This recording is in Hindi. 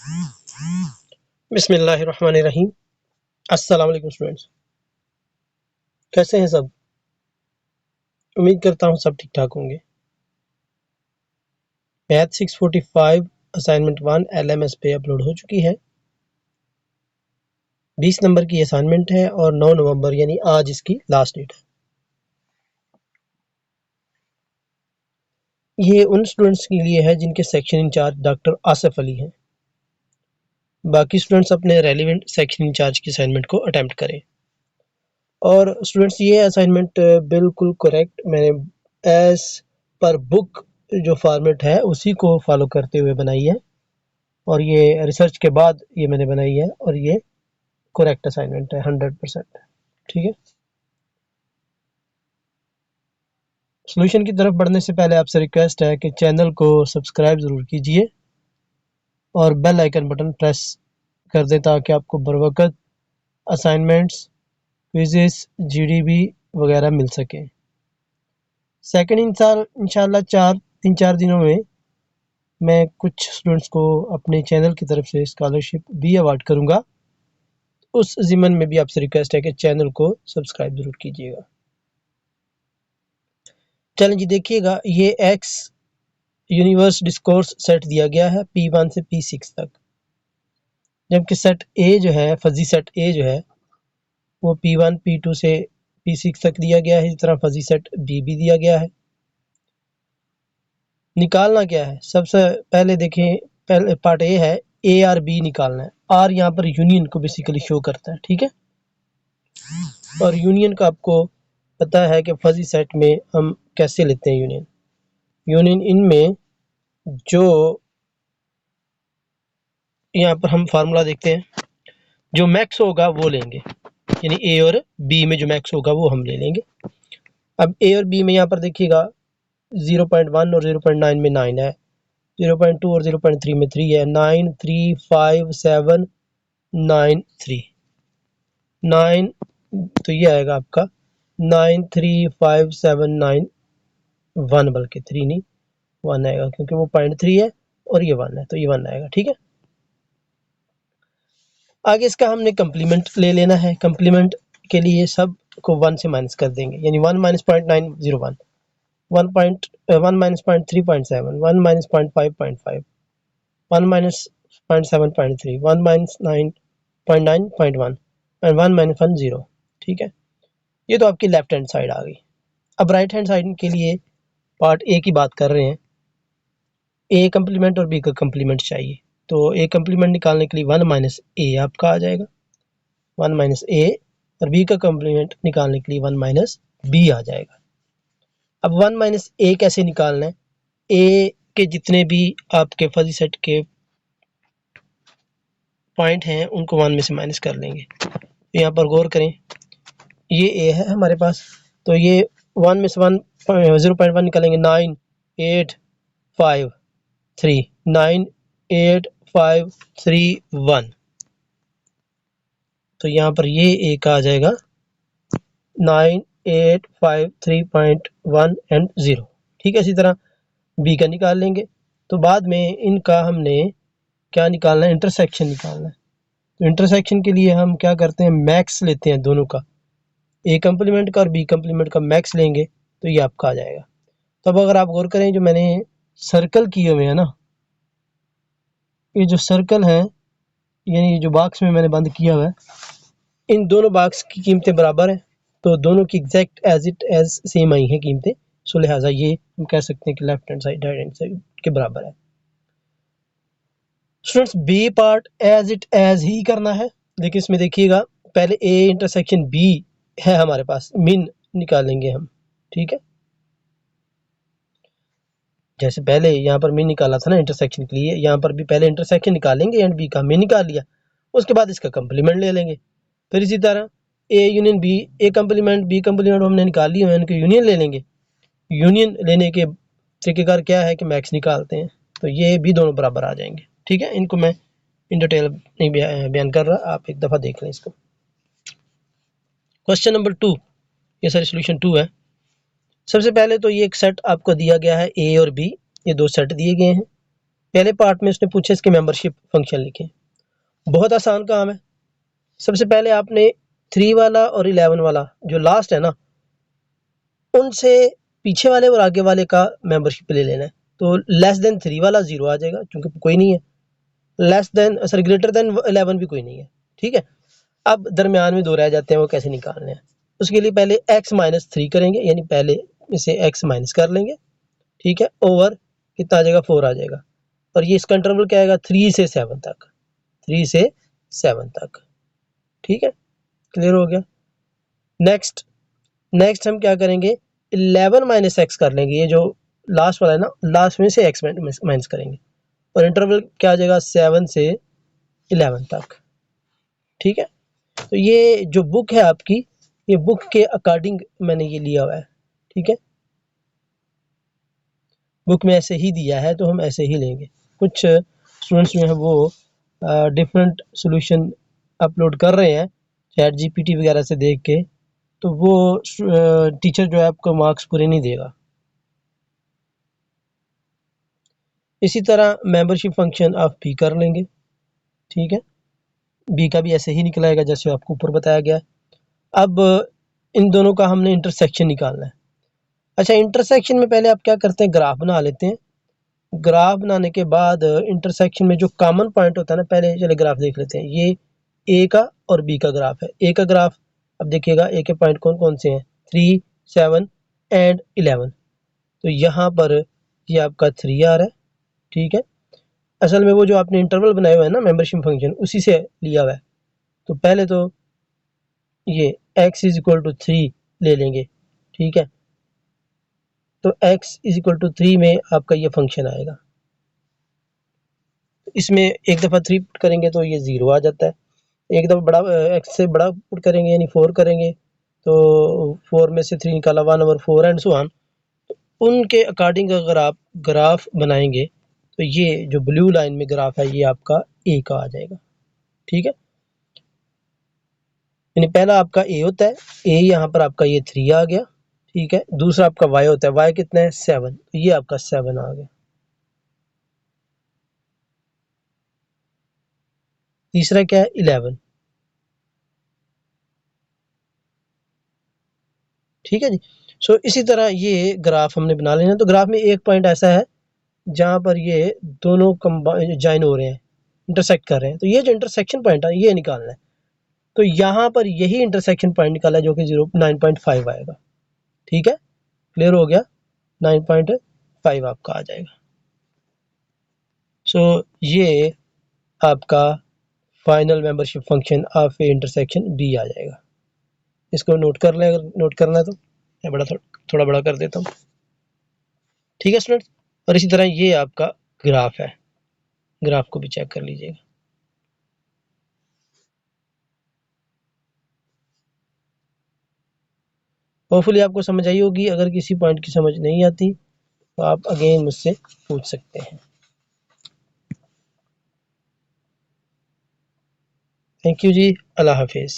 बिस्मिल्लाहिर्रहमानिर्रहीम। अस्सलाम वालेकुम स्टूडेंट्स, कैसे हैं सब? उम्मीद करता हूँ सब ठीक ठाक होंगे। मैथ 645 असाइनमेंट 1 LMS पे अपलोड हो चुकी है। 20 नंबर की असाइनमेंट है और 9 नवंबर यानी आज इसकी लास्ट डेट है। ये उन स्टूडेंट्स के लिए है जिनके section incharge doctor Asif Ali हैं। बाकी स्टूडेंट्स अपने रेलिवेंट सेक्शन इंचार्ज की असाइनमेंट को अटेम्प्ट करें। और स्टूडेंट्स ये असाइनमेंट बिल्कुल करेक्ट मैंने एज पर बुक जो फॉर्मेट है उसी को फॉलो करते हुए बनाई है और ये रिसर्च के बाद ये मैंने बनाई है और ये करेक्ट असाइनमेंट है 100%। ठीक है, सॉल्यूशन की तरफ बढ़ने से पहले आपसे रिक्वेस्ट है कि चैनल को सब्सक्राइब ज़रूर कीजिए और बेल आइकन बटन प्रेस कर दें ताकि आपको बर वक्त असाइनमेंट्स, क्विज़ेस, GDB वगैरह मिल सकें। सेकंड इंशाल्लाह 3-4 दिनों में मैं कुछ स्टूडेंट्स को अपने चैनल की तरफ से स्कॉलरशिप भी अवार्ड करूंगा। उस ज़िम्मन में भी आपसे रिक्वेस्ट है कि चैनल को सब्सक्राइब ज़रूर कीजिएगा। चलें जी, देखिएगा ये एक्स यूनिवर्स डिस्कोर्स सेट दिया गया है P1 से P6 तक, जबकि सेट ए जो है फजी सेट ए जो है वो P1 P2 से P6 तक दिया गया है। इस तरह फजी सेट बी भी दिया गया है। निकालना क्या है? सबसे पहले देखें, पहले पार्ट ए है ए और बी निकालना है। आर यहाँ पर यूनियन को बेसिकली शो करता है। ठीक है, और यूनियन का आपको पता है कि फजी सेट में हम कैसे लेते हैं यूनियन इनमें जो यहाँ पर हम फार्मूला देखते हैं, जो मैक्स होगा वो लेंगे, यानी ए और बी में जो मैक्स होगा वो हम ले लेंगे। अब ए और बी में यहाँ पर देखिएगा 0.1 और 0.9 में 9 है, 0.2 और 0.3 में 3 है, 9 3 5 7 9 3 9, तो ये आएगा आपका 9 3 5 7 9 1, बल्कि 3 नहीं 1 आएगा क्योंकि वो 0.3 है और ये 1 है तो ये 1 आएगा। ठीक है, आगे इसका हमने कंप्लीमेंट ले लेना है। कंप्लीमेंट के लिए सब को 1 से माइनस कर देंगे, यानी 1 minus 0.901, 1 minus 0.3.7, 1 minus 0.5.5, 1 minus 0.7.3, 1 minus 9.9.1 and 1 minus 1 0। ठीक है, ये तो आपकी लेफ्ट हैंड साइड आ गई। अब राइट हैंड साइड के लिए पार्ट ए की बात कर रहे हैं। ए कंप्लीमेंट और बी का कंप्लीमेंट चाहिए, तो ए कंप्लीमेंट निकालने के लिए 1 माइनस ए आपका आ जाएगा, 1 माइनस ए, और बी का कंप्लीमेंट निकालने के लिए 1 माइनस बी आ जाएगा। अब 1 माइनस ए कैसे निकालना है? ए के जितने भी आपके फजी सेट के पॉइंट हैं उनको 1 में से माइनस कर लेंगे। तो यहाँ पर गौर करें, ये ए है हमारे पास, तो ये 1 में से 0.1 निकालेंगे, 9 8 5 3, 9 8 5 3 1, तो यहाँ पर ये ए का आ जाएगा 9 8 5 3.1 एंड 0। ठीक है, इसी तरह बी का निकाल लेंगे। तो बाद में इनका हमने क्या निकालना है? इंटरसेक्शन निकालना है। तो इंटरसेक्शन के लिए हम क्या करते हैं? मैक्स लेते हैं दोनों का, ए कंप्लीमेंट का और बी कंप्लीमेंट का मैक्स लेंगे तो ये आपका आ जाएगा। तो अब अगर आप गौर करें, जो मैंने सर्कल किए हुए हैं ना, ये जो सर्कल है यानी जो बॉक्स में मैंने बंद किया हुआ है, इन दोनों बॉक्स की कीमतें बराबर है, तो दोनों की एग्जैक्ट एज सेम आई हैं कीमतें, सो लिहाजा ये हम कह सकते हैं कि left hand side right hand side के बराबर है। स्टूडेंट्स बी पार्ट एज ही करना है, लेकिन इसमें देखिएगा पहले ए इंटरसेक्शन बी है हमारे पास, मीन निकालेंगे हम। ठीक है, जैसे पहले यहाँ पर मीन निकाला था ना इंटरसेक्शन के लिए, यहाँ पर भी पहले इंटरसेक्शन निकालेंगे एंड बी का मीन निकाल लिया, उसके बाद इसका कंप्लीमेंट ले लेंगे। फिर इसी तरह A union B, A complement B complement हमने निकाल लिया है, इनके यूनियन ले लेंगे। यूनियन लेने के तरीकेकार क्या है कि मैक्स निकालते हैं, तो ये भी दोनों बराबर आ जाएंगे। ठीक है, इनको मैं इन डिटेल नहीं बयान कर रहा, आप एक दफ़ा देख लें इसको। क्वेश्चन नंबर 2, ये सारी सोल्यूशन 2 है। सबसे पहले तो ये एक सेट आपको दिया गया है ए और बी, ये दो सेट दिए गए हैं। पहले पार्ट में उसने पूछा इसके मेंबरशिप फंक्शन लिखें। बहुत आसान काम है। सबसे पहले आपने 3 वाला और 11 वाला जो लास्ट है ना, उनसे पीछे वाले और आगे वाले का मेंबरशिप ले लेना है। तो लेस देन 3 वाला 0 आ जाएगा क्योंकि कोई नहीं है, less than sorry greater than 11 भी कोई नहीं है। ठीक है, अब दरमियान में 2 रह जाते हैं, वो कैसे निकालने हैं? उसके लिए पहले x माइनस 3 करेंगे, यानी पहले इसे x माइनस कर लेंगे। ठीक है, ओवर कितना आ जाएगा 4 आ जाएगा, और ये इसका इंटरवल क्या आएगा 3 से 7 तक, 3 से 7 तक। ठीक है, क्लियर हो गया। नेक्स्ट नेक्स्ट हम क्या करेंगे, 11 माइनस एक्स कर लेंगे, ये जो लास्ट वाला है ना, लास्ट में से x माइनस करेंगे, और इंटरवल क्या आ जाएगा 7 से 11 तक। ठीक है, तो ये जो बुक है आपकी, ये बुक के अकॉर्डिंग मैंने ये लिया हुआ है। ठीक है, बुक में ऐसे ही दिया है तो हम ऐसे ही लेंगे। कुछ स्टूडेंट्स जो है वो डिफरेंट सॉल्यूशन अपलोड कर रहे हैं चैट जीपीटी वगैरह से देख के, तो वो टीचर जो है आपको मार्क्स पूरे नहीं देगा। इसी तरह मेंबरशिप फंक्शन आप भी कर लेंगे। ठीक है, बी का भी ऐसे ही निकलाएगा जैसे आपको ऊपर बताया गया। अब इन दोनों का हमने इंटरसेक्शन निकालना है। अच्छा, इंटरसेक्शन में पहले आप क्या करते हैं, ग्राफ बना लेते हैं। ग्राफ बनाने के बाद इंटरसेक्शन में जो कॉमन पॉइंट होता है ना, पहले चले ग्राफ देख लेते हैं। ये ए का और बी का ग्राफ है। ए का ग्राफ अब देखिएगा, ए के पॉइंट कौन कौन से हैं, 3, 7 एंड 11। तो यहाँ पर ये आपका 3 आ रहा है। ठीक है, असल में वो जो आपने इंटरवल बनाया हुआ है ना मेंबरशिप फंक्शन, उसी से लिया हुआ है। तो पहले तो ये x इज इक्वल टू 3 ले लेंगे। ठीक है, तो x इज इक्वल टू 3 में आपका ये फंक्शन आएगा। इसमें एक दफ़ा 3 पुट करेंगे तो ये 0 आ जाता है। एक दफ़ा बड़ा x से बड़ा पुट करेंगे यानी 4 करेंगे तो 4 में से 3 निकाला 1/4 एंड सो ऑन। उनके अकॉर्डिंग अगर आप ग्राफ बनाएंगे तो ये जो ब्लू लाइन में ग्राफ है ये आपका ए का आ जाएगा। ठीक है, यानी पहला आपका ए होता है, ए यहाँ पर आपका ये 3 आ गया। ठीक है, दूसरा आपका y होता है, y कितना है 7, तो ये आपका 7 आ गया। तीसरा क्या है 11। ठीक है जी, सो इसी तरह ये ग्राफ हमने बना लेना। तो ग्राफ में एक पॉइंट ऐसा है जहाँ पर ये दोनों ज्वाइन हो रहे हैं, इंटरसेक्ट कर रहे हैं, तो ये जो इंटरसेक्शन पॉइंट है ये निकालना है। तो यहाँ पर यही इंटरसेक्शन पॉइंट निकाला जो कि 9.5 आएगा। ठीक है, क्लियर हो गया, 9.5 आपका आ जाएगा। सो ये आपका final membership function of A intersection B आ जाएगा। इसको नोट कर लें, अगर नोट करना है तो मैं थोड़ा बड़ा कर देता हूँ। ठीक है स्टूडेंट्स, और इसी तरह ये आपका ग्राफ है, ग्राफ को भी चेक कर लीजिएगा। होपफुली आपको समझ आई होगी। अगर किसी पॉइंट की समझ नहीं आती तो आप अगेन मुझसे पूछ सकते हैं। थैंक यू जी, अल्लाह हाफिज़।